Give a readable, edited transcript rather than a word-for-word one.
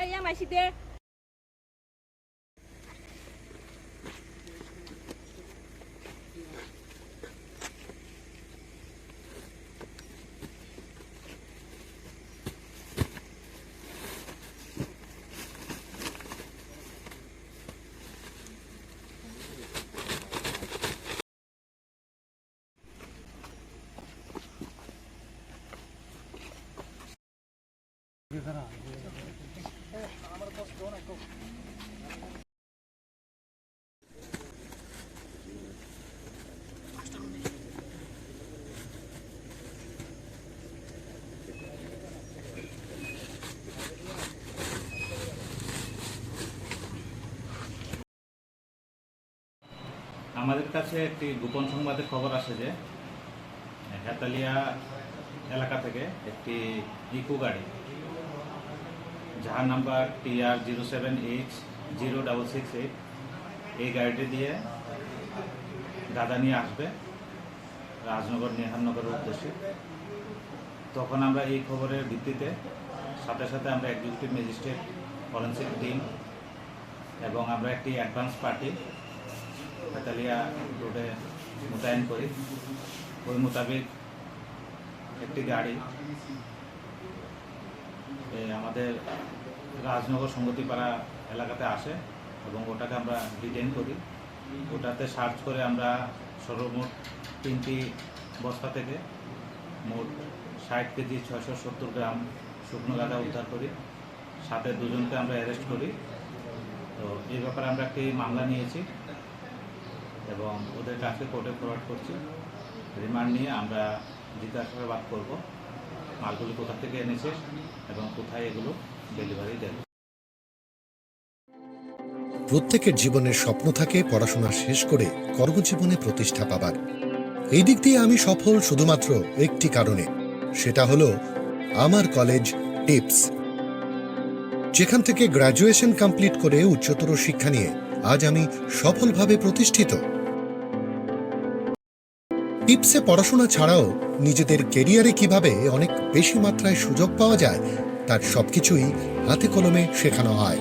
এই মাইছি দে আমাদের কাছে একটি গোপন সংবাদের খবর আসে যে হেতালিয়া এলাকা থেকে একটি ইকো গাড়ি যার নাম্বার TR07H0668 এই গাড়িটি দিয়ে গাঁজা নিয়ে আসবে রাজনগর নিহারনগরের উদ্দেশ্যে। তখন আমরা এই খবরের ভিত্তিতে সাথে সাথে আমরা এক্সিকিউটিভ ম্যাজিস্ট্রেট, ফরেন্সিক টিম এবং আমরা একটি অ্যাডভান্স পার্টি হেতালিয়া রোডে মোতায়েন করি। ওই মোতাবেক একটি গাড়ি আমাদের রাজনগর সংগতিপাড়া এলাকাতে আসে এবং ওটাকে আমরা ডিটেইন করি। ওটাতে সার্চ করে আমরা সর্বমোট 3টি বস্তা থেকে মোট 60 কেজি 670 গ্রাম শুকনো গাঁজা উদ্ধার করি। সাথে 2 জনকে আমরা অ্যারেস্ট করি। তো এই ব্যাপারে আমরা একটি মামলা নিয়েছি এবং ওদের কাছে কোর্টে ফরওয়ার্ড করছি। রিমান্ড নিয়ে আমরা জিজ্ঞাসাবাদ করব মালগুলি কোথা থেকে এনেছে এবং কোথায় এগুলো ডেলিভারি দেবে। প্রত্যেকের জীবনের স্বপ্ন থাকে পড়াশোনা শেষ করে কর্মজীবনে প্রতিষ্ঠা পাবার। এই দিক দিয়ে আমি সফল শুধুমাত্র একটি কারণে, সেটা হলো আমার কলেজ টিপস, যেখান থেকে গ্র্যাজুয়েশন কমপ্লিট করে উচ্চতর শিক্ষা নিয়ে আজ আমি সফলভাবে প্রতিষ্ঠিত। টিপসে পড়াশোনা ছাড়াও নিজেদের কেরিয়ারে কিভাবে অনেক বেশি মাত্রায় সুযোগ পাওয়া যায় তার সবকিছুই হাতে কলমে শেখানো হয়।